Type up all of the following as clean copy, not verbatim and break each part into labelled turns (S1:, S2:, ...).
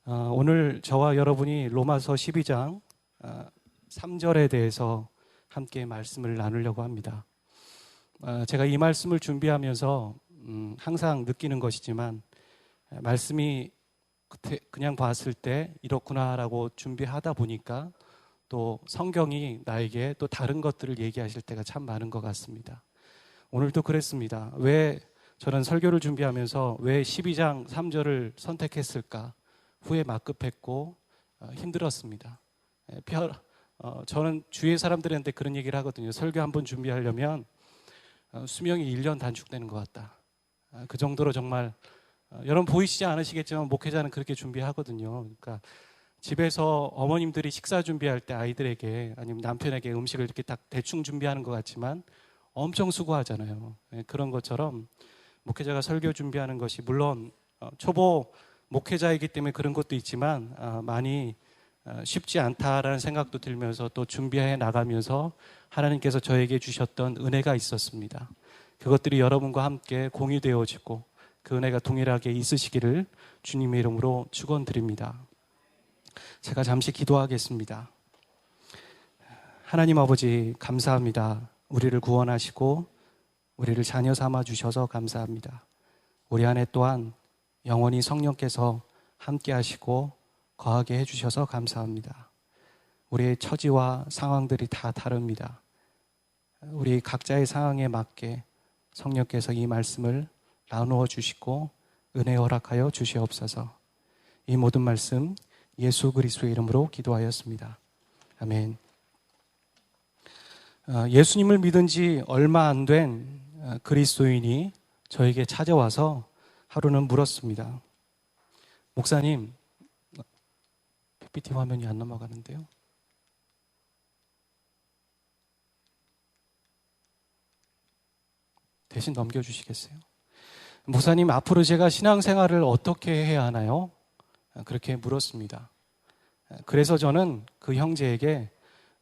S1: 오늘 저와 여러분이 로마서 12장 3절에 대해서 함께 말씀을 나누려고 합니다. 제가 이 말씀을 준비하면서 항상 느끼는 것이지만 말씀이 그냥 봤을 때 이렇구나라고 준비하다 보니까 또 성경이 나에게 또 다른 것들을 얘기하실 때가 참 많은 것 같습니다. 오늘도 그랬습니다. 왜 저는 설교를 준비하면서 왜 12장 3절을 선택했을까? 후에 막급했고 힘들었습니다. 저는 주위의 사람들한테 그런 얘기를 하거든요. 설교 한번 준비하려면 수명이 1년 단축되는 것 같다. 그 정도로 정말 여러분 보이시지 않으시겠지만 목회자는 그렇게 준비하거든요. 그러니까 집에서 어머님들이 식사 준비할 때 아이들에게 아니면 남편에게 음식을 이렇게 딱 대충 준비하는 것 같지만 엄청 수고하잖아요. 그런 것처럼 목회자가 설교 준비하는 것이 물론 초보 목회자이기 때문에 그런 것도 있지만 많이 쉽지 않다라는 생각도 들면서 또 준비해 나가면서 하나님께서 저에게 주셨던 은혜가 있었습니다. 그것들이 여러분과 함께 공유되어지고 그 은혜가 동일하게 있으시기를 주님의 이름으로 축원드립니다. 제가 잠시 기도하겠습니다. 하나님 아버지 감사합니다. 우리를 구원하시고 우리를 자녀 삼아 주셔서 감사합니다. 우리 안에 또한 영원히 성령께서 함께 하시고 거하게 해주셔서 감사합니다. 우리의 처지와 상황들이 다 다릅니다. 우리 각자의 상황에 맞게 성령께서 이 말씀을 나누어 주시고 은혜 허락하여 주시옵소서. 이 모든 말씀 예수 그리스도의 이름으로 기도하였습니다. 아멘. 예수님을 믿은 지 얼마 안 된 그리스도인이 저에게 찾아와서 하루는 물었습니다. 목사님, PPT 화면이 안 넘어가는데요. 대신 넘겨주시겠어요? 목사님, 앞으로 제가 신앙생활을 어떻게 해야 하나요? 그렇게 물었습니다. 그래서 저는 그 형제에게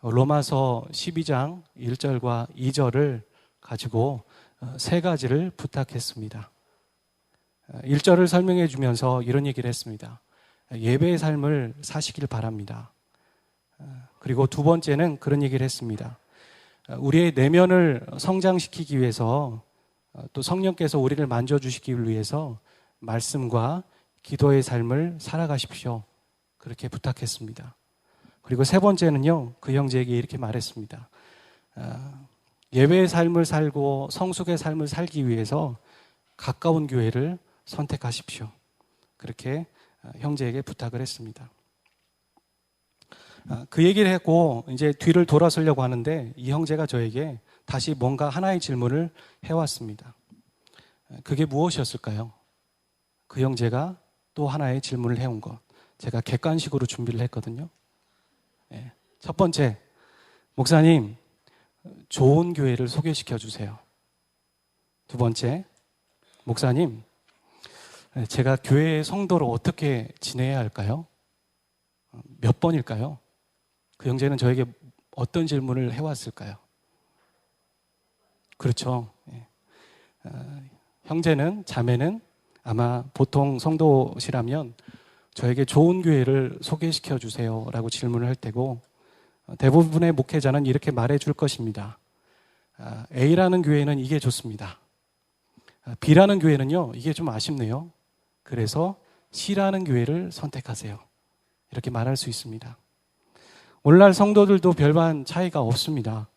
S1: 로마서 12장 1절과 2절을 가지고 세 가지를 부탁했습니다. 1절을 설명해 주면서 이런 얘기를 했습니다. 예배의 삶을 사시길 바랍니다. 그리고 두 번째는 그런 얘기를 했습니다. 우리의 내면을 성장시키기 위해서 또 성령께서 우리를 만져주시기 위해서 말씀과 기도의 삶을 살아가십시오. 그렇게 부탁했습니다. 그리고 세 번째는요, 그 형제에게 이렇게 말했습니다. 예배의 삶을 살고 성숙의 삶을 살기 위해서 가까운 교회를 선택하십시오. 그렇게 형제에게 부탁을 했습니다. 그 얘기를 했고 이제 뒤를 돌아서려고 하는데 이 형제가 저에게 다시 뭔가 하나의 질문을 해왔습니다. 그게 무엇이었을까요? 그 형제가 또 하나의 질문을 해온 것. 제가 객관식으로 준비를 했거든요. 첫 번째, 목사님, 좋은 교회를 소개시켜 주세요. 두 번째, 목사님, 제가 교회의 성도로 어떻게 지내야 할까요? 몇 번일까요? 그 형제는 저에게 어떤 질문을 해왔을까요? 그렇죠. 형제는, 자매는 아마 보통 성도시라면 저에게 좋은 교회를 소개시켜 주세요 라고 질문을 할 테고 대부분의 목회자는 이렇게 말해 줄 것입니다. A라는 교회는 이게 좋습니다. B라는 교회는요, 이게 좀 아쉽네요. 그래서 C라는 교회를 선택하세요. 이렇게 말할 수 있습니다. 오늘날 성도들도 별반 차이가 없습니다.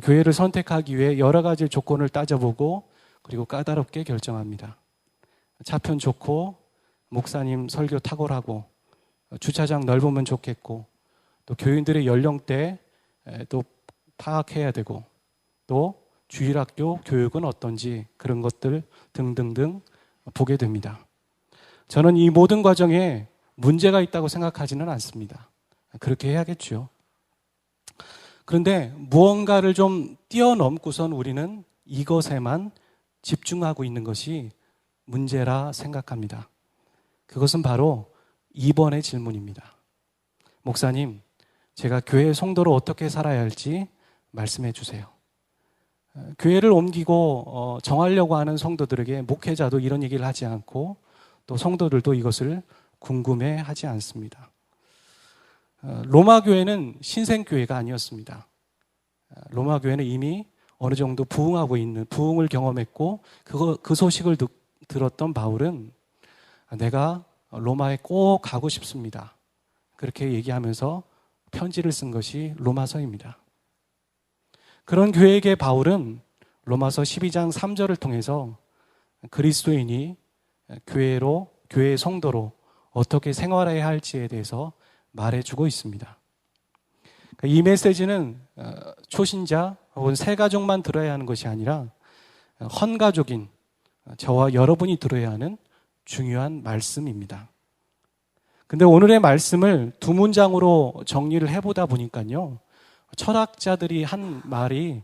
S1: 교회를 선택하기 위해 여러 가지 조건을 따져보고 그리고 까다롭게 결정합니다. 차편 좋고 목사님 설교 탁월하고 주차장 넓으면 좋겠고 또 교인들의 연령대 또 파악해야 되고 또 주일학교 교육은 어떤지 그런 것들 등등등 보게 됩니다. 저는 이 모든 과정에 문제가 있다고 생각하지는 않습니다. 그렇게 해야겠죠. 그런데 무언가를 좀 뛰어넘고선 우리는 이것에만 집중하고 있는 것이 문제라 생각합니다. 그것은 바로 2번의 질문입니다. 목사님, 제가 교회 성도로 어떻게 살아야 할지 말씀해 주세요. 교회를 옮기고 정하려고 하는 성도들에게 목회자도 이런 얘기를 하지 않고 또 성도들도 이것을 궁금해하지 않습니다. 로마 교회는 신생교회가 아니었습니다. 로마 교회는 이미 어느 정도 부흥을 경험했고 그 소식을 들었던 바울은 내가 로마에 꼭 가고 싶습니다. 그렇게 얘기하면서 편지를 쓴 것이 로마서입니다. 그런 교회에게 바울은 로마서 12장 3절을 통해서 그리스도인이 교회의 성도로 어떻게 생활해야 할지에 대해서 말해주고 있습니다. 이 메시지는 초신자 혹은 새 가족만 들어야 하는 것이 아니라 헌가족인 저와 여러분이 들어야 하는 중요한 말씀입니다. 근데 오늘의 말씀을 두 문장으로 정리를 해보다 보니까요, 철학자들이 한 말이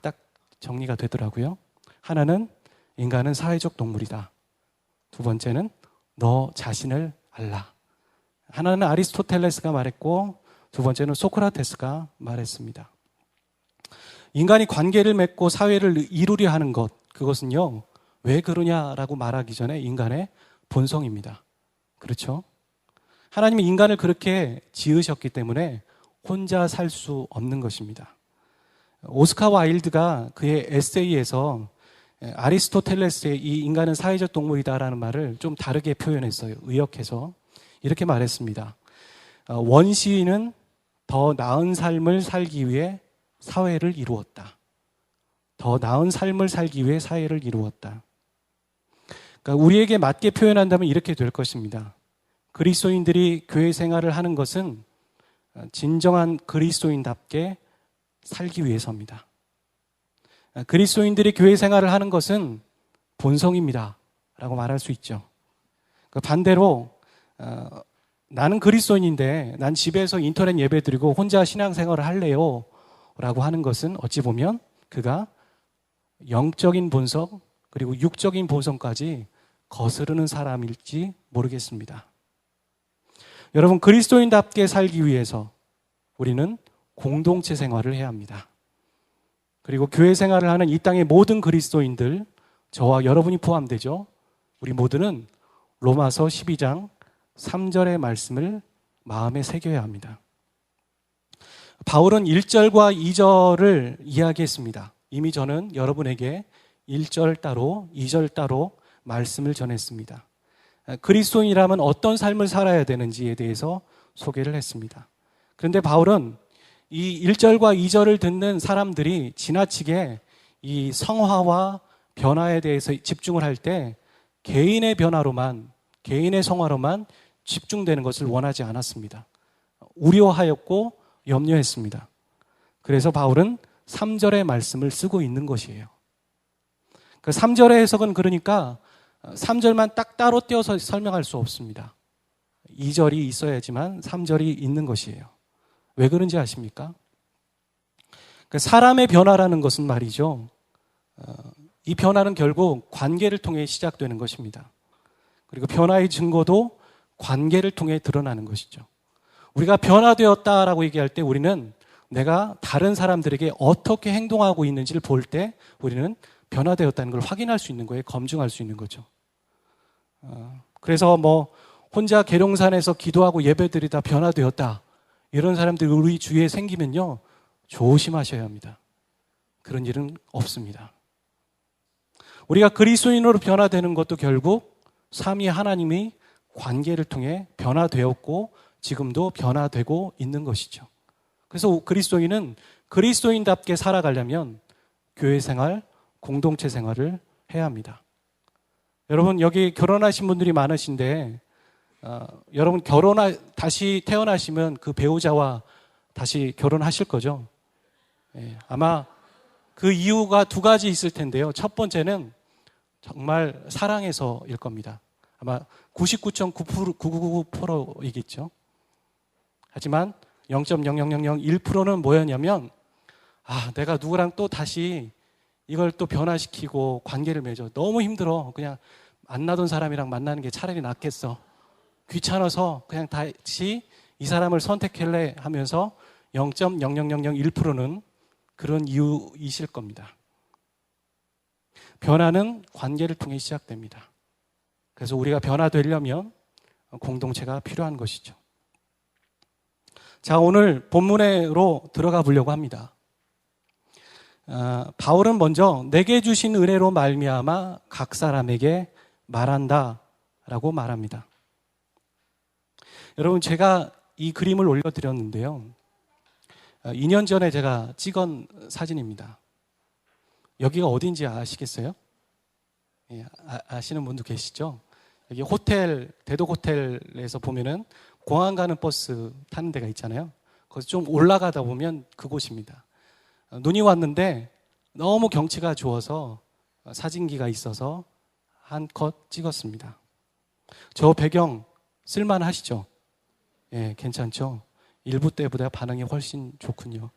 S1: 딱 정리가 되더라고요. 하나는 인간은 사회적 동물이다. 두 번째는 너 자신을 알라. 하나는 아리스토텔레스가 말했고 두 번째는 소크라테스가 말했습니다. 인간이 관계를 맺고 사회를 이루려 하는 것, 그것은요, 왜 그러냐라고 말하기 전에 인간의 본성입니다. 그렇죠? 하나님이 인간을 그렇게 지으셨기 때문에 혼자 살 수 없는 것입니다. 오스카 와일드가 그의 에세이에서 아리스토텔레스의 이 인간은 사회적 동물이다라는 말을 좀 다르게 표현했어요. 의역해서 이렇게 말했습니다. 원시인은 더 나은 삶을 살기 위해 사회를 이루었다. 더 나은 삶을 살기 위해 사회를 이루었다. 그러니까 우리에게 맞게 표현한다면 이렇게 될 것입니다. 그리스도인들이 교회 생활을 하는 것은 진정한 그리스도인답게 살기 위해서입니다. 그리스도인들이 교회 생활을 하는 것은 본성입니다. 라고 말할 수 있죠. 반대로 나는 그리스도인인데 난 집에서 인터넷 예배 드리고 혼자 신앙생활을 할래요. 라고 하는 것은 어찌 보면 그가 영적인 본성 그리고 육적인 본성까지 거스르는 사람일지 모르겠습니다. 여러분, 그리스도인답게 살기 위해서 우리는 공동체 생활을 해야 합니다. 그리고 교회 생활을 하는 이 땅의 모든 그리스도인들, 저와 여러분이 포함되죠. 우리 모두는 로마서 12장 3절의 말씀을 마음에 새겨야 합니다. 바울은 1절과 2절을 이야기했습니다. 이미 저는 여러분에게 1절 따로 2절 따로 말씀을 전했습니다. 그리스도인이라면 어떤 삶을 살아야 되는지에 대해서 소개를 했습니다. 그런데 바울은 이 1절과 2절을 듣는 사람들이 지나치게 이 성화와 변화에 대해서 집중을 할 때 개인의 변화로만, 개인의 성화로만 집중되는 것을 원하지 않았습니다. 우려하였고 염려했습니다. 그래서 바울은 3절의 말씀을 쓰고 있는 것이에요. 그 3절의 해석은 그러니까 3절만 딱 따로 떼어서 설명할 수 없습니다. 2절이 있어야지만 3절이 있는 것이에요. 왜 그런지 아십니까? 사람의 변화라는 것은 말이죠. 이 변화는 결국 관계를 통해 시작되는 것입니다. 그리고 변화의 증거도 관계를 통해 드러나는 것이죠. 우리가 변화되었다라고 얘기할 때 우리는 내가 다른 사람들에게 어떻게 행동하고 있는지를 볼 때 우리는 변화되었다는 걸 확인할 수 있는 거예요. 검증할 수 있는 거죠. 그래서 혼자 계룡산에서 기도하고 예배드리다 변화되었다. 이런 사람들이 우리 주위에 생기면요. 조심하셔야 합니다. 그런 일은 없습니다. 우리가 그리스도인으로 변화되는 것도 결국 삼위 하나님이 관계를 통해 변화되었고 지금도 변화되고 있는 것이죠. 그래서 그리스도인은 그리스도인답게 살아가려면 교회 생활, 공동체 생활을 해야 합니다. 여러분, 여기 결혼하신 분들이 많으신데 여러분 다시 태어나시면 그 배우자와 다시 결혼하실 거죠? 아마 그 이유가 두 가지 있을 텐데요. 첫 번째는 정말 사랑해서일 겁니다. 아마 99.999%이겠죠. 하지만 0.0001%는 뭐였냐면 내가 누구랑 또 다시 이걸 또 변화시키고 관계를 맺어. 너무 힘들어. 그냥 만나던 사람이랑 만나는 게 차라리 낫겠어. 귀찮아서 그냥 다시 이 사람을 선택할래 하면서 0.00001%는 그런 이유이실 겁니다. 변화는 관계를 통해 시작됩니다. 그래서 우리가 변화되려면 공동체가 필요한 것이죠. 자, 오늘 본문으로 들어가 보려고 합니다. 바울은 먼저 내게 주신 은혜로 말미암아 각 사람에게 말한다라고 말합니다. 여러분, 제가 이 그림을 올려드렸는데요. 2년 전에 제가 찍은 사진입니다. 여기가 어딘지 아시겠어요? 예, 아시는 분도 계시죠? 여기 호텔, 대덕 호텔에서 보면은 공항 가는 버스 타는 데가 있잖아요. 거기서 좀 올라가다 보면 그곳입니다. 눈이 왔는데 너무 경치가 좋아서 사진기가 있어서 한 컷 찍었습니다. 저 배경 쓸만하시죠? 예, 괜찮죠? 일부 때보다 반응이 훨씬 좋군요.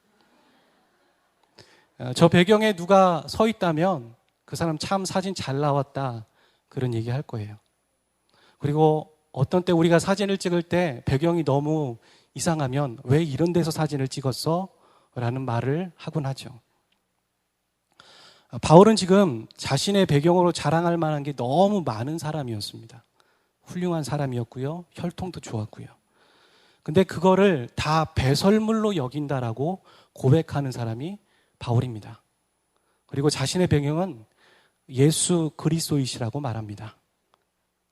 S1: 저 배경에 누가 서 있다면 그 사람 참 사진 잘 나왔다, 그런 얘기 할 거예요. 그리고 어떤 때 우리가 사진을 찍을 때 배경이 너무 이상하면 왜 이런 데서 사진을 찍었어? 라는 말을 하곤 하죠. 바울은 지금 자신의 배경으로 자랑할 만한 게 너무 많은 사람이었습니다. 훌륭한 사람이었고요. 혈통도 좋았고요. 근데 그거를 다 배설물로 여긴다라고 고백하는 사람이 바울입니다. 그리고 자신의 배경은 예수 그리스도이시라고 말합니다.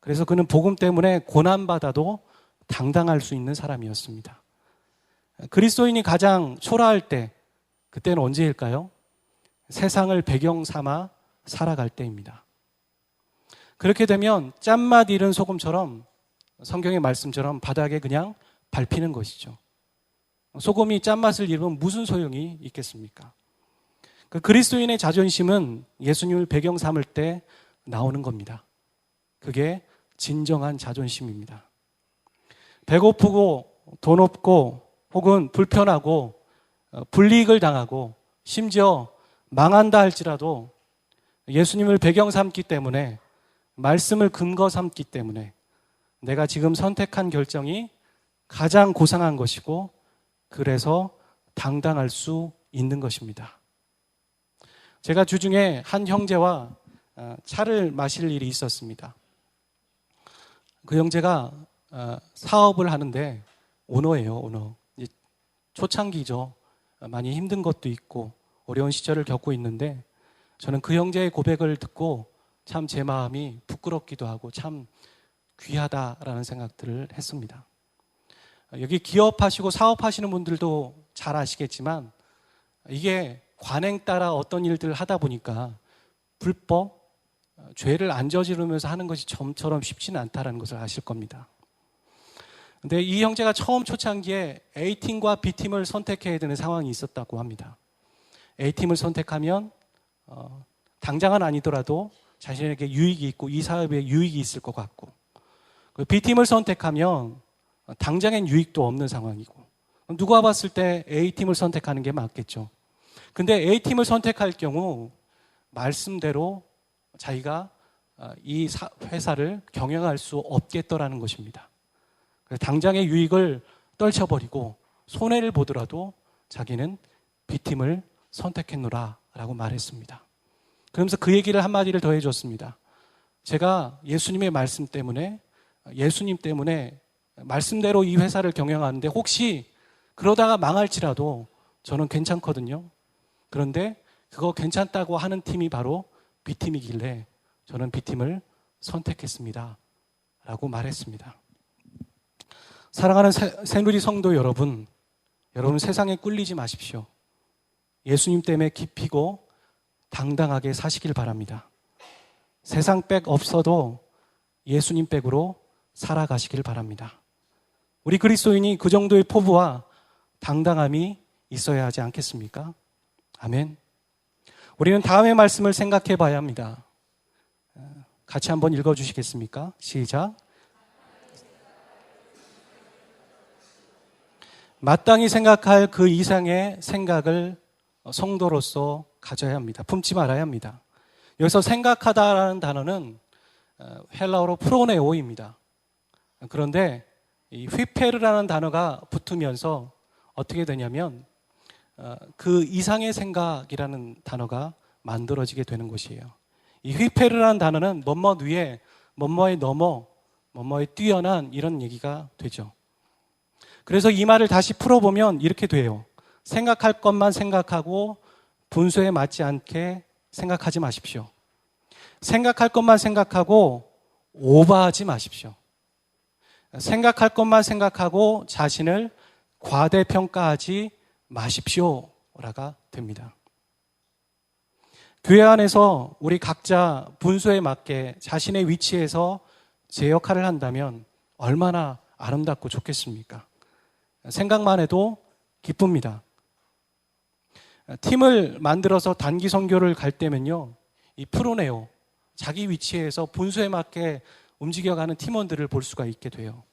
S1: 그래서 그는 복음 때문에 고난받아도 당당할 수 있는 사람이었습니다. 그리스도인이 가장 초라할 때, 그때는 언제일까요? 세상을 배경 삼아 살아갈 때입니다. 그렇게 되면 짠맛 잃은 소금처럼, 성경의 말씀처럼 바닥에 그냥 밟히는 것이죠. 소금이 짠맛을 잃으면 무슨 소용이 있겠습니까? 그 그리스도인의 자존심은 예수님을 배경 삼을 때 나오는 겁니다. 그게 진정한 자존심입니다. 배고프고 돈 없고 혹은 불편하고 불이익을 당하고 심지어 망한다 할지라도 예수님을 배경 삼기 때문에, 말씀을 근거 삼기 때문에 내가 지금 선택한 결정이 가장 고상한 것이고, 그래서 당당할 수 있는 것입니다. 제가 주중에 한 형제와 차를 마실 일이 있었습니다. 그 형제가 사업을 하는데 오너예요, 오너. 초창기죠. 많이 힘든 것도 있고 어려운 시절을 겪고 있는데, 저는 그 형제의 고백을 듣고 참 제 마음이 부끄럽기도 하고 참 귀하다라는 생각들을 했습니다. 여기 기업하시고 사업하시는 분들도 잘 아시겠지만, 이게 관행 따라 어떤 일들을 하다 보니까 불법, 죄를 안 저지르면서 하는 것이 점처럼 쉽지는 않다는 것을 아실 겁니다. 근데 이 형제가 처음 초창기에 A팀과 B팀을 선택해야 되는 상황이 있었다고 합니다. A팀을 선택하면 당장은 아니더라도 자신에게 유익이 있고 이 사업에 유익이 있을 것 같고, B팀을 선택하면 당장엔 유익도 없는 상황이고, 누가 봤을 때 A팀을 선택하는 게 맞겠죠. 근데 A팀을 선택할 경우 말씀대로 자기가 이 회사를 경영할 수 없겠더라는 것입니다. 당장의 유익을 떨쳐버리고 손해를 보더라도 자기는 B팀을 선택했노라 라고 말했습니다. 그러면서 그 얘기를 한마디를 더 해줬습니다. 제가 예수님의 말씀 때문에, 예수님 때문에 말씀대로 이 회사를 경영하는데 혹시 그러다가 망할지라도 저는 괜찮거든요. 그런데 그거 괜찮다고 하는 팀이 바로 B팀이길래 저는 B팀을 선택했습니다 라고 말했습니다. 사랑하는 새누리 성도 여러분, 여러분 세상에 꿀리지 마십시오. 예수님 때문에 깊이고 당당하게 사시길 바랍니다. 세상 백 없어도 예수님 백으로 살아가시길 바랍니다. 우리 그리스도인이 그 정도의 포부와 당당함이 있어야 하지 않겠습니까? 아멘. 우리는 다음의 말씀을 생각해 봐야 합니다. 같이 한번 읽어주시겠습니까? 시작. 마땅히 생각할 그 이상의 생각을 성도로서 가져야 합니다. 품지 말아야 합니다. 여기서 생각하다라는 단어는 헬라어로 프로네오입니다. 그런데 이 휘페르라는 단어가 붙으면서 어떻게 되냐면 그 이상의 생각이라는 단어가 만들어지게 되는 것이에요. 이 휘페르라는 단어는 뭐뭐 위에 뭐뭐에 넘어 뭐뭐에 뛰어난 이런 얘기가 되죠. 그래서 이 말을 다시 풀어보면 이렇게 돼요. 생각할 것만 생각하고 분수에 맞지 않게 생각하지 마십시오. 생각할 것만 생각하고 오버하지 마십시오. 생각할 것만 생각하고 자신을 과대평가하지 마십시오라가 됩니다. 교회 안에서 우리 각자 분수에 맞게 자신의 위치에서 제 역할을 한다면 얼마나 아름답고 좋겠습니까? 생각만 해도 기쁩니다. 팀을 만들어서 단기 선교를 갈 때면요, 이 프로네오, 자기 위치에서 분수에 맞게 움직여가는 팀원들을 볼 수가 있게 돼요.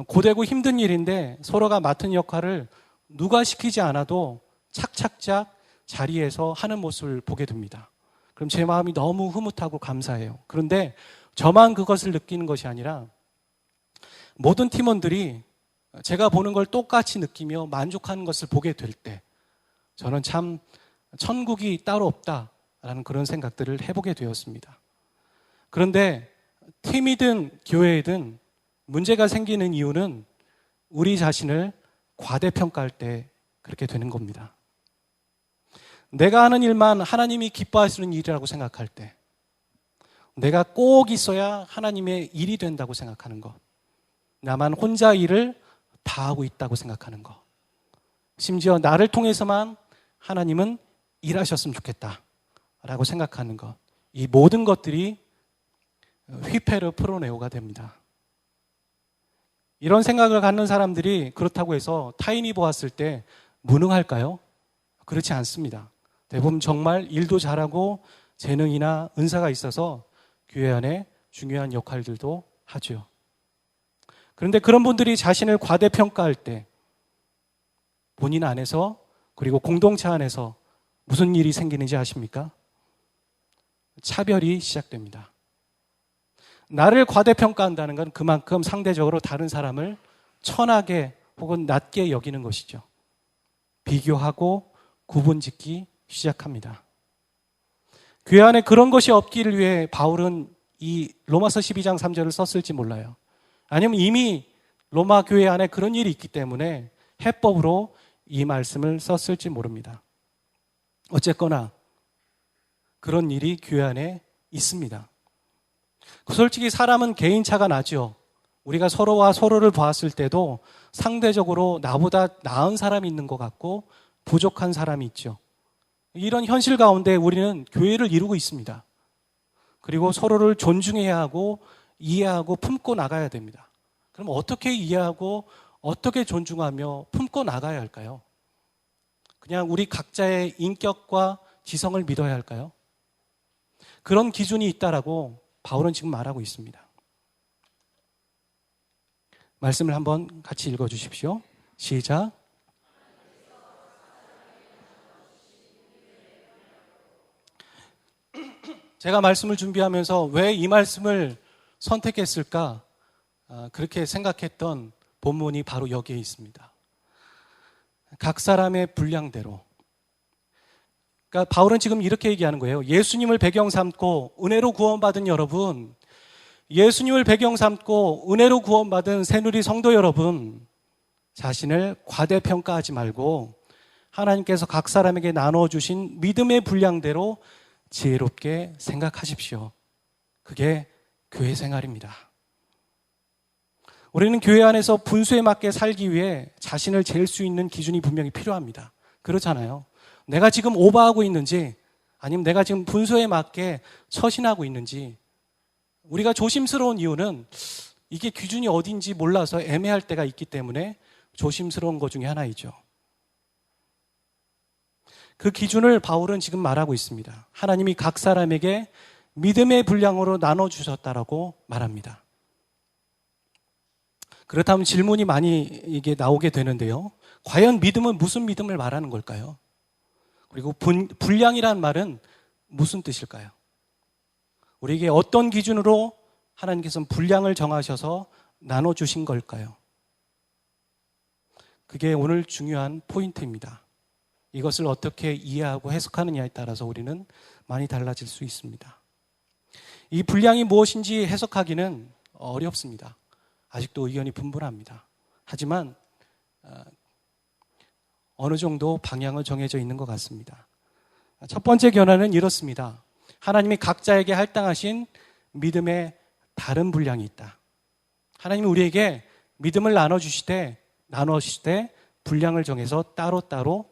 S1: 고되고 힘든 일인데 서로가 맡은 역할을 누가 시키지 않아도 착착착 자리에서 하는 모습을 보게 됩니다. 그럼 제 마음이 너무 흐뭇하고 감사해요. 그런데 저만 그것을 느끼는 것이 아니라 모든 팀원들이 제가 보는 걸 똑같이 느끼며 만족하는 것을 보게 될 때 저는 참 천국이 따로 없다라는 그런 생각들을 해보게 되었습니다. 그런데 팀이든 교회이든 문제가 생기는 이유는 우리 자신을 과대평가할 때 그렇게 되는 겁니다. 내가 하는 일만 하나님이 기뻐하시는 일이라고 생각할 때, 내가 꼭 있어야 하나님의 일이 된다고 생각하는 것, 나만 혼자 일을 다 하고 있다고 생각하는 것, 심지어 나를 통해서만 하나님은 일하셨으면 좋겠다라고 생각하는 것, 이 모든 것들이 휘페르 프로네오가 됩니다. 이런 생각을 갖는 사람들이 그렇다고 해서 타인이 보았을 때 무능할까요? 그렇지 않습니다. 대부분 정말 일도 잘하고 재능이나 은사가 있어서 교회 안에 중요한 역할들도 하죠. 그런데 그런 분들이 자신을 과대평가할 때 본인 안에서 그리고 공동체 안에서 무슨 일이 생기는지 아십니까? 차별이 시작됩니다. 나를 과대평가한다는 건 그만큼 상대적으로 다른 사람을 천하게 혹은 낮게 여기는 것이죠. 비교하고 구분짓기 시작합니다. 교회 안에 그런 것이 없기를 위해 바울은 이 로마서 12장 3절을 썼을지 몰라요. 아니면 이미 로마 교회 안에 그런 일이 있기 때문에 해법으로 이 말씀을 썼을지 모릅니다. 어쨌거나 그런 일이 교회 안에 있습니다. 솔직히 사람은 개인차가 나죠. 우리가 서로와 서로를 보았을 때도 상대적으로 나보다 나은 사람이 있는 것 같고 부족한 사람이 있죠. 이런 현실 가운데 우리는 교회를 이루고 있습니다. 그리고 서로를 존중해야 하고 이해하고 품고 나가야 됩니다. 그럼 어떻게 이해하고 어떻게 존중하며 품고 나가야 할까요? 그냥 우리 각자의 인격과 지성을 믿어야 할까요? 그런 기준이 있다라고 바울은 지금 말하고 있습니다. 말씀을 한번 같이 읽어주십시오. 시작. 제가 말씀을 준비하면서 왜 이 말씀을 선택했을까? 그렇게 생각했던 본문이 바로 여기에 있습니다. 각 사람의 분량대로. 그러니까 바울은 지금 이렇게 얘기하는 거예요. 예수님을 배경 삼고 은혜로 구원받은 여러분, 예수님을 배경 삼고 은혜로 구원받은 새누리 성도 여러분, 자신을 과대평가하지 말고 하나님께서 각 사람에게 나눠주신 믿음의 분량대로 지혜롭게 생각하십시오. 그게 교회 생활입니다. 우리는 교회 안에서 분수에 맞게 살기 위해 자신을 잴 수 있는 기준이 분명히 필요합니다. 그렇잖아요. 내가 지금 오버하고 있는지 아니면 내가 지금 분수에 맞게 처신하고 있는지, 우리가 조심스러운 이유는 이게 기준이 어딘지 몰라서 애매할 때가 있기 때문에 조심스러운 것 중에 하나이죠. 그 기준을 바울은 지금 말하고 있습니다. 하나님이 각 사람에게 믿음의 분량으로 나눠주셨다라고 말합니다. 그렇다면 질문이 많이 이게 나오게 되는데요. 과연 믿음은 무슨 믿음을 말하는 걸까요? 그리고 분량이라는 말은 무슨 뜻일까요? 우리에게 어떤 기준으로 하나님께서는 분량을 정하셔서 나눠주신 걸까요? 그게 오늘 중요한 포인트입니다. 이것을 어떻게 이해하고 해석하느냐에 따라서 우리는 많이 달라질 수 있습니다. 이 분량이 무엇인지 해석하기는 어렵습니다. 아직도 의견이 분분합니다. 하지만 어느 정도 방향은 정해져 있는 것 같습니다. 첫 번째 견해는 이렇습니다. 하나님이 각자에게 할당하신 믿음의 다른 분량이 있다. 하나님이 우리에게 믿음을 나눠주시되 분량을 정해서 따로따로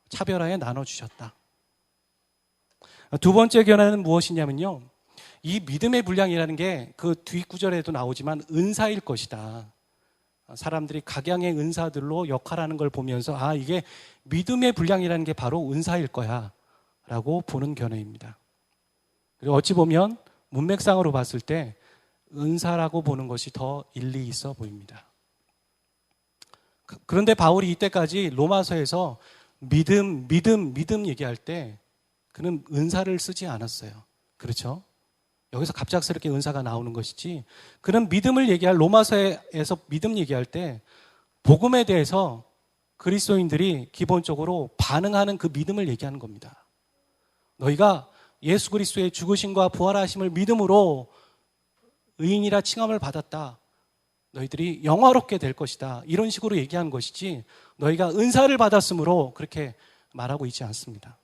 S1: 차별하여 나눠주셨다. 두 번째 견해는 무엇이냐면요. 이 믿음의 분량이라는 게 그 뒷구절에도 나오지만 은사일 것이다. 사람들이 각양의 은사들로 역할하는 걸 보면서 이게 믿음의 분량이라는 게 바로 은사일 거야 라고 보는 견해입니다. 그리고 어찌 보면 문맥상으로 봤을 때 은사라고 보는 것이 더 일리 있어 보입니다. 그런데 바울이 이때까지 로마서에서 믿음 얘기할 때 그는 은사를 쓰지 않았어요. 그렇죠? 여기서 갑작스럽게 은사가 나오는 것이지, 그는 믿음을 얘기할, 로마서에서 믿음 얘기할 때 복음에 대해서 그리스도인들이 기본적으로 반응하는 그 믿음을 얘기하는 겁니다. 너희가 예수 그리스도의 죽으심과 부활하심을 믿음으로 의인이라 칭함을 받았다. 너희들이 영화롭게 될 것이다. 이런 식으로 얘기하는 것이지, 너희가 은사를 받았으므로 그렇게 말하고 있지 않습니다.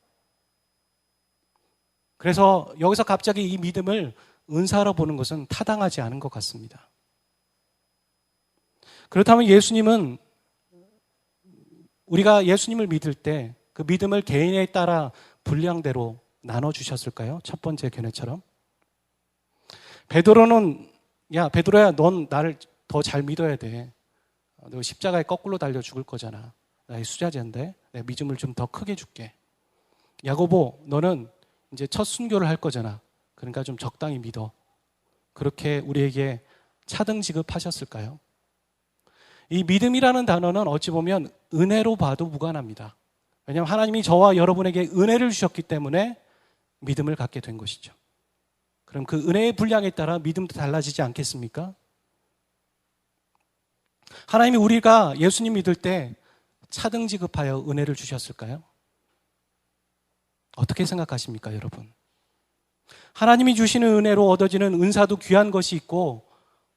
S1: 그래서 여기서 갑자기 이 믿음을 은사로 보는 것은 타당하지 않은 것 같습니다. 그렇다면 예수님은, 우리가 예수님을 믿을 때 그 믿음을 개인에 따라 분량대로 나눠주셨을까요? 첫 번째 견해처럼. 베드로는, 야 베드로야, 넌 나를 더 잘 믿어야 돼. 너 십자가에 거꾸로 달려 죽을 거잖아. 나의 수자제인데 내가 믿음을 좀 더 크게 줄게. 야고보, 너는 이제 첫 순교를 할 거잖아. 그러니까 좀 적당히 믿어. 그렇게 우리에게 차등 지급하셨을까요? 이 믿음이라는 단어는 어찌 보면 은혜로 봐도 무관합니다. 왜냐하면 하나님이 저와 여러분에게 은혜를 주셨기 때문에 믿음을 갖게 된 것이죠. 그럼 그 은혜의 분량에 따라 믿음도 달라지지 않겠습니까? 하나님이 우리가 예수님 믿을 때 차등 지급하여 은혜를 주셨을까요? 어떻게 생각하십니까, 여러분? 하나님이 주시는 은혜로 얻어지는 은사도 귀한 것이 있고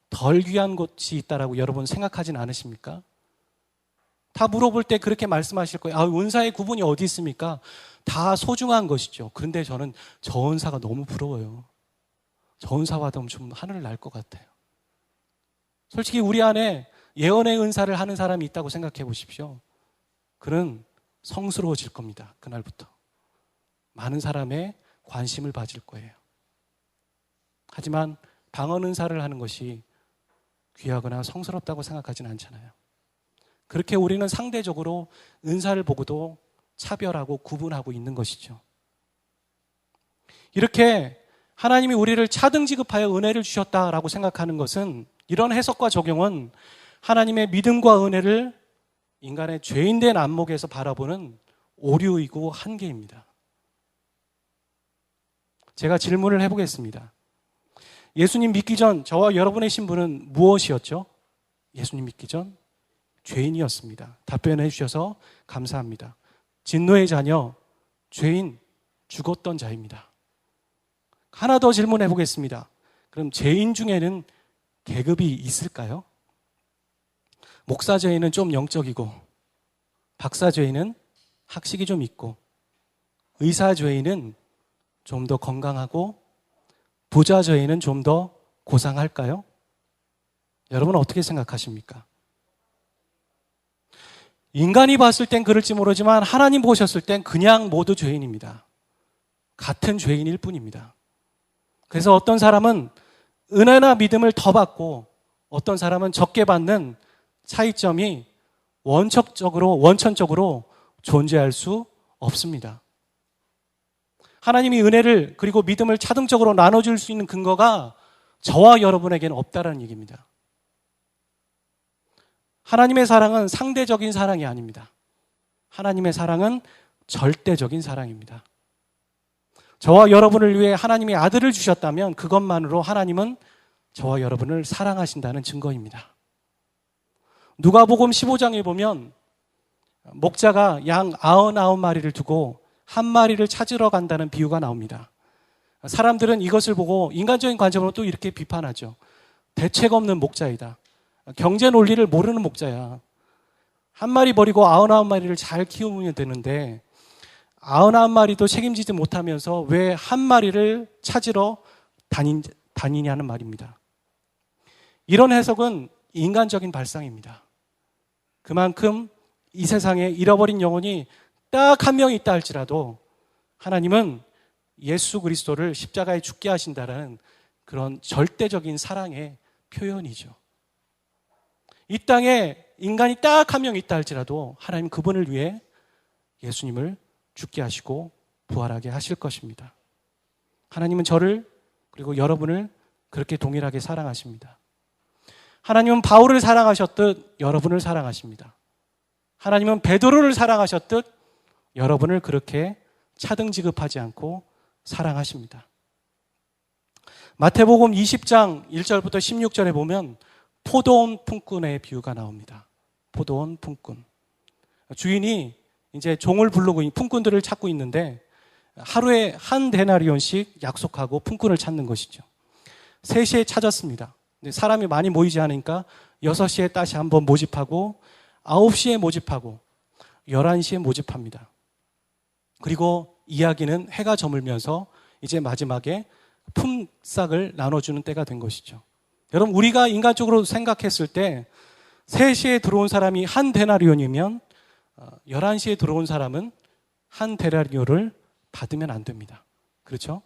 S1: 덜 귀한 것이 있다라고 여러분 생각하진 않으십니까? 다 물어볼 때 그렇게 말씀하실 거예요. 은사의 구분이 어디 있습니까? 다 소중한 것이죠. 그런데 저는 저 은사가 너무 부러워요. 저 은사 받으면 좀 하늘을 날 것 같아요. 솔직히 우리 안에 예언의 은사를 하는 사람이 있다고 생각해 보십시오. 그는 성스러워질 겁니다. 그날부터. 많은 사람의 관심을 받을 거예요. 하지만 방언 은사를 하는 것이 귀하거나 성스럽다고 생각하지는 않잖아요. 그렇게 우리는 상대적으로 은사를 보고도 차별하고 구분하고 있는 것이죠. 이렇게 하나님이 우리를 차등 지급하여 은혜를 주셨다라고 생각하는 것은, 이런 해석과 적용은 하나님의 믿음과 은혜를 인간의 죄인된 안목에서 바라보는 오류이고 한계입니다. 제가 질문을 해보겠습니다. 예수님 믿기 전 저와 여러분의 신분은 무엇이었죠? 예수님 믿기 전 죄인이었습니다. 답변해 주셔서 감사합니다. 진노의 자녀, 죄인, 죽었던 자입니다. 하나 더 질문해 보겠습니다. 그럼 죄인 중에는 계급이 있을까요? 목사 죄인은 좀 영적이고, 박사 죄인은 학식이 좀 있고, 의사 죄인은 좀 더 건강하고, 부자 죄인은 좀 더 고상할까요? 여러분은 어떻게 생각하십니까? 인간이 봤을 땐 그럴지 모르지만 하나님 보셨을 땐 그냥 모두 죄인입니다. 같은 죄인일 뿐입니다. 그래서 어떤 사람은 은혜나 믿음을 더 받고 어떤 사람은 적게 받는 차이점이 원천적으로 존재할 수 없습니다. 하나님이 은혜를 그리고 믿음을 차등적으로 나눠줄 수 있는 근거가 저와 여러분에게는 없다라는 얘기입니다. 하나님의 사랑은 상대적인 사랑이 아닙니다. 하나님의 사랑은 절대적인 사랑입니다. 저와 여러분을 위해 하나님이 아들을 주셨다면 그것만으로 하나님은 저와 여러분을 사랑하신다는 증거입니다. 누가복음 15장에 보면 목자가 양 99마리를 두고 한 마리를 찾으러 간다는 비유가 나옵니다. 사람들은 이것을 보고 인간적인 관점으로 또 이렇게 비판하죠. 대책 없는 목자이다. 경제 논리를 모르는 목자야. 한 마리 버리고 99마리를 잘 키우면 되는데 99마리도 책임지지 못하면서 왜 한 마리를 찾으러 다니냐는 말입니다. 이런 해석은 인간적인 발상입니다. 그만큼 이 세상에 잃어버린 영혼이 딱 한 명 있다 할지라도 하나님은 예수 그리스도를 십자가에 죽게 하신다는 그런 절대적인 사랑의 표현이죠. 이 땅에 인간이 딱 한 명 있다 할지라도 하나님 그분을 위해 예수님을 죽게 하시고 부활하게 하실 것입니다. 하나님은 저를 그리고 여러분을 그렇게 동일하게 사랑하십니다. 하나님은 바울을 사랑하셨듯 여러분을 사랑하십니다. 하나님은 베드로를 사랑하셨듯 여러분을 그렇게 차등 지급하지 않고 사랑하십니다. 마태복음 20장 1절부터 16절에 보면 포도원 품꾼의 비유가 나옵니다. 포도원 품꾼. 주인이 이제 종을 부르고 품꾼들을 찾고 있는데 하루에 한 데나리온씩 약속하고 품꾼을 찾는 것이죠. 3시에 찾았습니다. 근데 사람이 많이 모이지 않으니까 6시에 다시 한번 모집하고 9시에 모집하고 11시에 모집합니다. 그리고 이야기는 해가 저물면서 이제 마지막에 품삯을 나눠주는 때가 된 것이죠. 여러분, 우리가 인간적으로 생각했을 때 3시에 들어온 사람이 한 데나리온이면 11시에 들어온 사람은 한 데나리온을 받으면 안 됩니다. 그렇죠?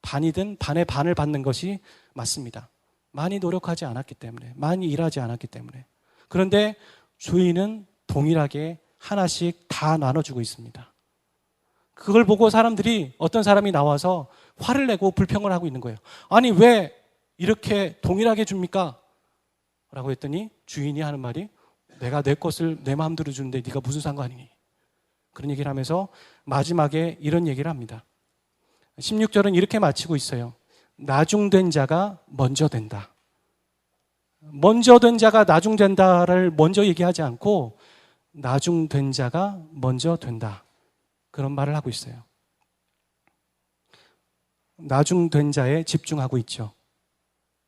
S1: 반이든 반의 반을 받는 것이 맞습니다. 많이 노력하지 않았기 때문에, 많이 일하지 않았기 때문에. 그런데 주인은 동일하게 하나씩 다 나눠주고 있습니다. 그걸 보고 사람들이, 어떤 사람이 나와서 화를 내고 불평을 하고 있는 거예요. 아니, 왜 이렇게 동일하게 줍니까? 라고 했더니 주인이 하는 말이, 내가 내 것을 내 마음대로 주는데 네가 무슨 상관이니? 그런 얘기를 하면서 마지막에 이런 얘기를 합니다. 16절은 이렇게 마치고 있어요. 나중된 자가 먼저 된다. 먼저 된 자가 나중된다를 먼저 얘기하지 않고 나중된 자가 먼저 된다. 그런 말을 하고 있어요. 나중된 자에 집중하고 있죠.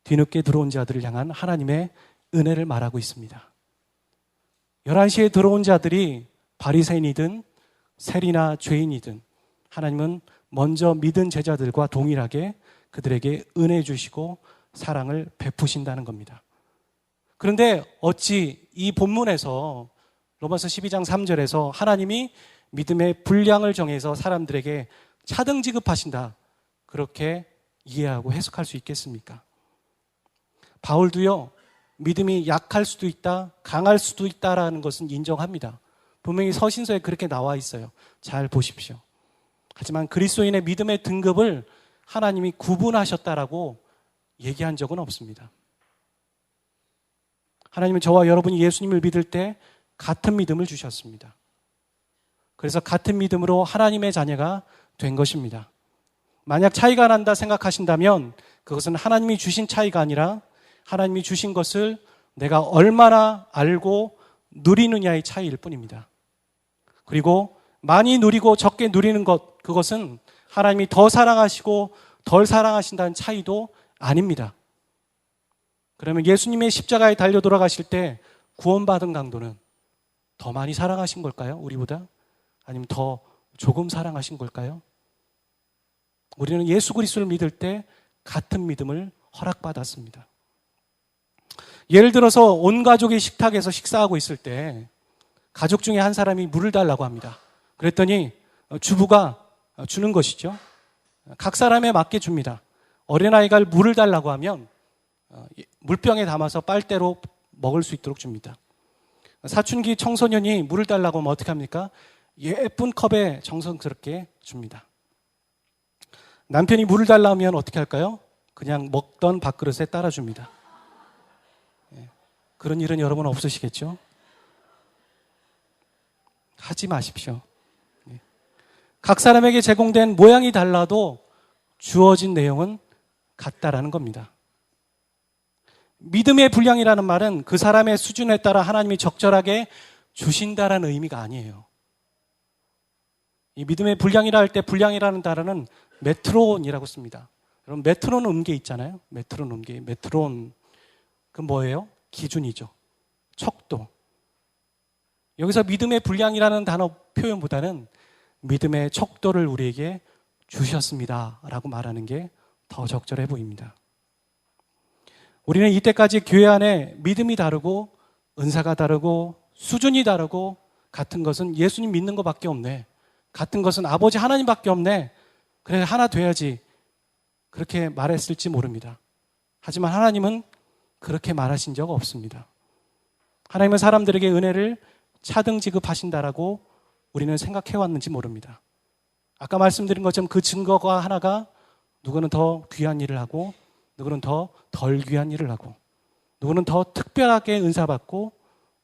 S1: 뒤늦게 들어온 자들을 향한 하나님의 은혜를 말하고 있습니다. 11시에 들어온 자들이 바리새인이든 세리나 죄인이든 하나님은 먼저 믿은 제자들과 동일하게 그들에게 은혜 주시고 사랑을 베푸신다는 겁니다. 그런데 어찌 이 본문에서 로마서 12장 3절에서 하나님이 믿음의 분량을 정해서 사람들에게 차등 지급하신다, 그렇게 이해하고 해석할 수 있겠습니까? 바울도요, 믿음이 약할 수도 있다, 강할 수도 있다라는 것은 인정합니다. 분명히 서신서에 그렇게 나와 있어요. 잘 보십시오. 하지만 그리스도인의 믿음의 등급을 하나님이 구분하셨다라고 얘기한 적은 없습니다. 하나님은 저와 여러분이 예수님을 믿을 때 같은 믿음을 주셨습니다. 그래서 같은 믿음으로 하나님의 자녀가 된 것입니다. 만약 차이가 난다 생각하신다면 그것은 하나님이 주신 차이가 아니라 하나님이 주신 것을 내가 얼마나 알고 누리느냐의 차이일 뿐입니다. 그리고 많이 누리고 적게 누리는 것, 그것은 하나님이 더 사랑하시고 덜 사랑하신다는 차이도 아닙니다. 그러면 예수님의 십자가에 달려 돌아가실 때 구원받은 강도는 더 많이 사랑하신 걸까요? 우리보다? 아니면 더 조금 사랑하신 걸까요? 우리는 예수 그리스도를 믿을 때 같은 믿음을 허락받았습니다. 예를 들어서 온 가족이 식탁에서 식사하고 있을 때 가족 중에 한 사람이 물을 달라고 합니다. 그랬더니 주부가 주는 것이죠. 각 사람에 맞게 줍니다. 어린아이가 물을 달라고 하면 물병에 담아서 빨대로 먹을 수 있도록 줍니다. 사춘기 청소년이 물을 달라고 하면 어떻게 합니까? 예쁜 컵에 정성스럽게 줍니다. 남편이 물을 달라고 하면 어떻게 할까요? 그냥 먹던 밥그릇에 따라줍니다. 그런 일은 여러분 없으시겠죠? 하지 마십시오. 각 사람에게 제공된 모양이 달라도 주어진 내용은 같다라는 겁니다. 믿음의 분량이라는 말은 그 사람의 수준에 따라 하나님이 적절하게 주신다라는 의미가 아니에요. 이 믿음의 분량이라 할 때 분량이라는 단어는 메트론이라고 씁니다. 여러분, 메트론 음계 있잖아요. 메트론 음계. 메트론. 그 뭐예요? 기준이죠. 척도. 여기서 믿음의 분량이라는 단어 표현보다는 믿음의 척도를 우리에게 주셨습니다 라고 말하는 게 더 적절해 보입니다. 우리는 이때까지 교회 안에 믿음이 다르고 은사가 다르고 수준이 다르고 같은 것은 예수님 믿는 것밖에 없네. 같은 것은 아버지 하나님밖에 없네. 그래 하나 돼야지. 그렇게 말했을지 모릅니다. 하지만 하나님은 그렇게 말하신 적 없습니다. 하나님은 사람들에게 은혜를 차등 지급하신다라고 우리는 생각해왔는지 모릅니다. 아까 말씀드린 것처럼 그 증거가 하나가 누구는 더 귀한 일을 하고 누구는 더 덜 귀한 일을 하고 누구는 더 특별하게 은사받고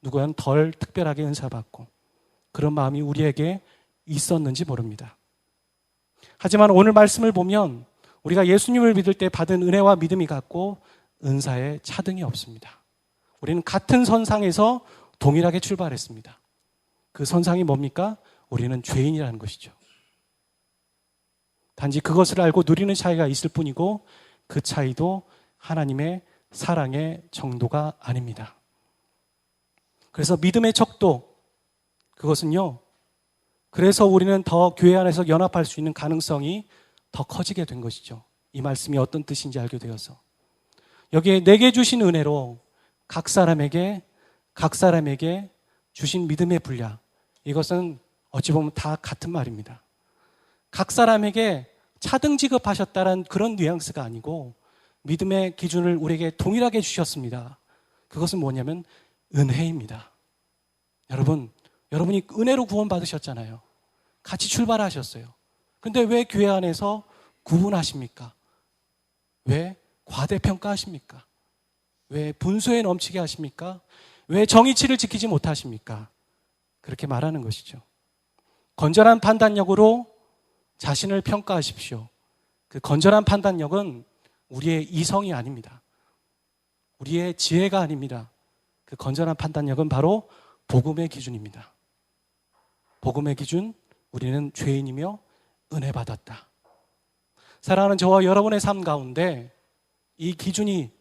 S1: 누구는 덜 특별하게 은사받고 그런 마음이 우리에게 있었는지 모릅니다. 하지만 오늘 말씀을 보면 우리가 예수님을 믿을 때 받은 은혜와 믿음이 같고 은사에 차등이 없습니다. 우리는 같은 선상에서 동일하게 출발했습니다. 그 선상이 뭡니까? 우리는 죄인이라는 것이죠. 단지 그것을 알고 누리는 차이가 있을 뿐이고 그 차이도 하나님의 사랑의 정도가 아닙니다. 그래서 믿음의 척도, 그것은요, 그래서 우리는 더 교회 안에서 연합할 수 있는 가능성이 더 커지게 된 것이죠. 이 말씀이 어떤 뜻인지 알게 되어서. 여기에 내게 주신 은혜로 각 사람에게 주신 믿음의 분량, 이것은 어찌 보면 다 같은 말입니다. 각 사람에게 차등 지급하셨다는 그런 뉘앙스가 아니고 믿음의 기준을 우리에게 동일하게 주셨습니다. 그것은 뭐냐면 은혜입니다. 여러분이 은혜로 구원받으셨잖아요. 같이 출발하셨어요. 근데 왜 교회 안에서 구분하십니까? 왜 과대평가하십니까? 왜 분수에 넘치게 하십니까? 왜 정의치를 지키지 못하십니까? 그렇게 말하는 것이죠. 건전한 판단력으로 자신을 평가하십시오. 그 건전한 판단력은 우리의 이성이 아닙니다. 우리의 지혜가 아닙니다. 그 건전한 판단력은 바로 복음의 기준입니다. 복음의 기준, 우리는 죄인이며 은혜 받았다. 사랑하는 저와 여러분의 삶 가운데 이 기준이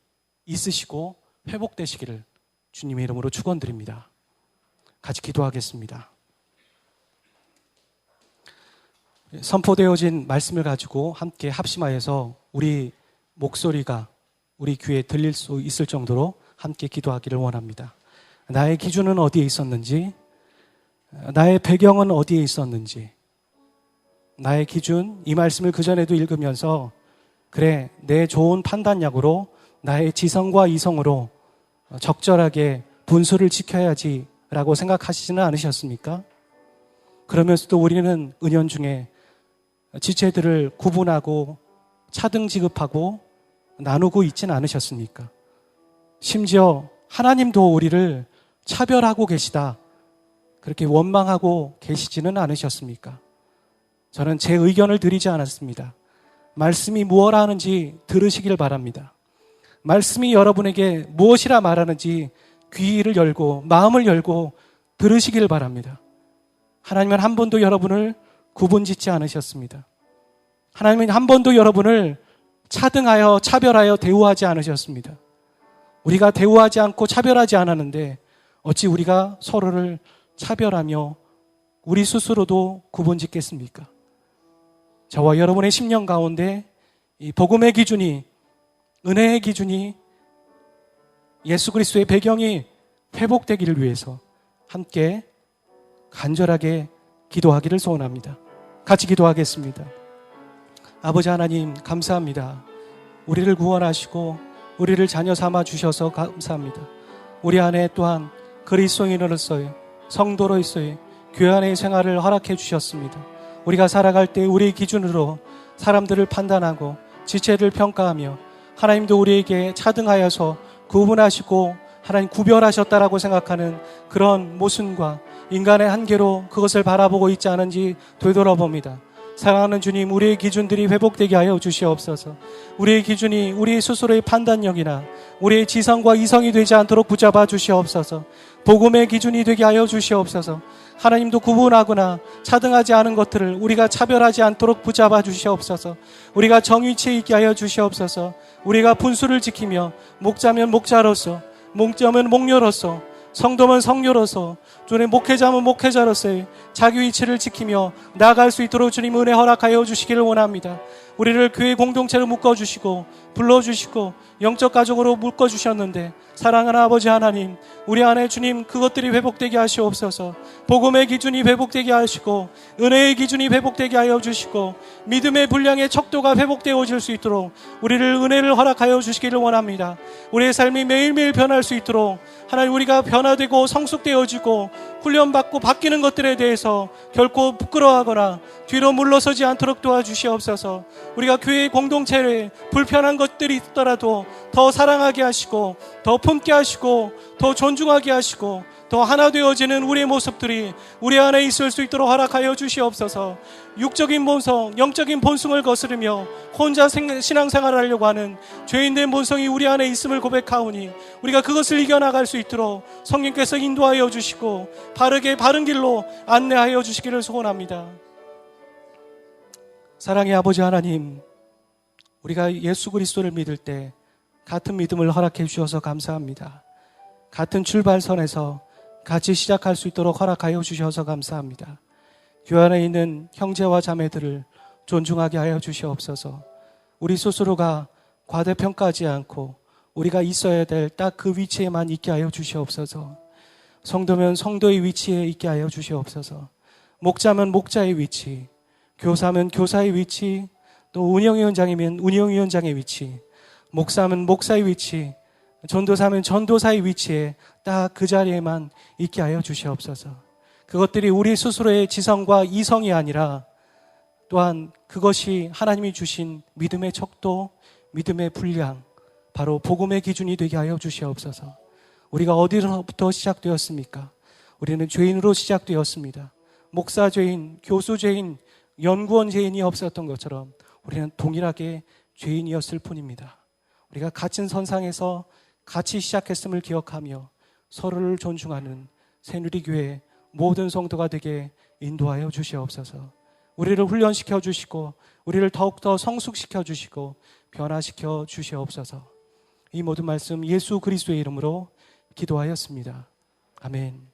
S1: 있으시고 회복되시기를 주님의 이름으로 축원드립니다. 같이 기도하겠습니다. 선포되어진 말씀을 가지고 함께 합심하여서 우리 목소리가 우리 귀에 들릴 수 있을 정도로 함께 기도하기를 원합니다. 나의 기준은 어디에 있었는지, 나의 배경은 어디에 있었는지, 나의 기준, 이 말씀을 그전에도 읽으면서 그래, 내 좋은 판단력으로 나의 지성과 이성으로 적절하게 분수를 지켜야지 라고 생각하시지는 않으셨습니까? 그러면서도 우리는 은연중에 지체들을 구분하고 차등 지급하고 나누고 있지는 않으셨습니까? 심지어 하나님도 우리를 차별하고 계시다, 그렇게 원망하고 계시지는 않으셨습니까? 저는 제 의견을 드리지 않았습니다. 말씀이 무엇 하는지 들으시길 바랍니다. 말씀이 여러분에게 무엇이라 말하는지 귀를 열고 마음을 열고 들으시길 바랍니다. 하나님은 한 번도 여러분을 구분짓지 않으셨습니다. 하나님은 한 번도 여러분을 차등하여 차별하여 대우하지 않으셨습니다. 우리가 대우하지 않고 차별하지 않았는데 어찌 우리가 서로를 차별하며 우리 스스로도 구분짓겠습니까? 저와 여러분의 10년 가운데 이 복음의 기준이, 은혜의 기준이, 예수 그리스도의 배경이 회복되기를 위해서 함께 간절하게 기도하기를 소원합니다. 같이 기도하겠습니다. 아버지 하나님, 감사합니다. 우리를 구원하시고 우리를 자녀 삼아 주셔서 감사합니다. 우리 안에 또한 그리스도인으로서의 성도로서의 교회 안의 생활을 허락해 주셨습니다. 우리가 살아갈 때 우리의 기준으로 사람들을 판단하고 지체를 평가하며 하나님도 우리에게 차등하여서 구분하시고 하나님 구별하셨다라고 생각하는 그런 모순과 인간의 한계로 그것을 바라보고 있지 않은지 되돌아봅니다. 사랑하는 주님, 우리의 기준들이 회복되게 하여 주시옵소서. 우리의 기준이 우리 스스로의 판단력이나 우리의 지성과 이성이 되지 않도록 붙잡아 주시옵소서. 복음의 기준이 되게 하여 주시옵소서. 하나님도 구분하거나 차등하지 않은 것들을 우리가 차별하지 않도록 붙잡아 주시옵소서. 우리가 정위치에 있게 하여 주시옵소서. 우리가 분수를 지키며 목자면 목자로서, 목자면 목녀로서, 성도면 성녀로서, 주님 목회자면 목회자로서의 자기 위치를 지키며 나아갈 수 있도록 주님 은혜 허락하여 주시기를 원합니다. 우리를 교회 공동체로 묶어주시고 불러주시고 영적 가족으로 묶어주셨는데, 사랑하는 아버지 하나님, 우리 안에 주님 그것들이 회복되게 하시옵소서. 복음의 기준이 회복되게 하시고 은혜의 기준이 회복되게 하여 주시고 믿음의 분량의 척도가 회복되어질 수 있도록 우리를 은혜를 허락하여 주시기를 원합니다. 우리의 삶이 매일매일 변할 수 있도록 하나님, 우리가 변화되고 성숙되어지고 훈련받고 바뀌는 것들에 대해서 결코 부끄러워하거나 뒤로 물러서지 않도록 도와주시옵소서. 우리가 교회 공동체에 불편한 것들이 있더라도 더 사랑하게 하시고 더 품게 하시고 더 존중하게 하시고 더 하나 되어지는 우리의 모습들이 우리 안에 있을 수 있도록 허락하여 주시옵소서. 육적인 본성, 영적인 본성을 거스르며 혼자 신앙생활을 하려고 하는 죄인된 본성이 우리 안에 있음을 고백하오니 우리가 그것을 이겨나갈 수 있도록 성령께서 인도하여 주시고 바르게 바른 길로 안내하여 주시기를 소원합니다. 사랑의 아버지 하나님, 우리가 예수 그리스도를 믿을 때 같은 믿음을 허락해 주셔서 감사합니다. 같은 출발선에서 같이 시작할 수 있도록 허락하여 주셔서 감사합니다. 교회 안에 있는 형제와 자매들을 존중하게 하여 주시옵소서. 우리 스스로가 과대평가하지 않고 우리가 있어야 될 딱 그 위치에만 있게 하여 주시옵소서. 성도면 성도의 위치에 있게 하여 주시옵소서. 목자면 목자의 위치, 교사면 교사의 위치, 또 운영위원장이면 운영위원장의 위치, 목사면 목사의 위치, 전도사면 전도사의 위치에 딱 그 자리에만 있게 하여 주시옵소서. 그것들이 우리 스스로의 지성과 이성이 아니라 또한 그것이 하나님이 주신 믿음의 척도, 믿음의 분량, 바로 복음의 기준이 되게 하여 주시옵소서. 우리가 어디로부터 시작되었습니까? 우리는 죄인으로 시작되었습니다. 목사 죄인, 교수 죄인, 연구원 죄인이 없었던 것처럼 우리는 동일하게 죄인이었을 뿐입니다. 우리가 같은 선상에서 같이 시작했음을 기억하며 서로를 존중하는 새누리교회 모든 성도가 되게 인도하여 주시옵소서. 우리를 훈련시켜 주시고 우리를 더욱더 성숙시켜 주시고 변화시켜 주시옵소서. 이 모든 말씀 예수 그리스도의 이름으로 기도하였습니다. 아멘.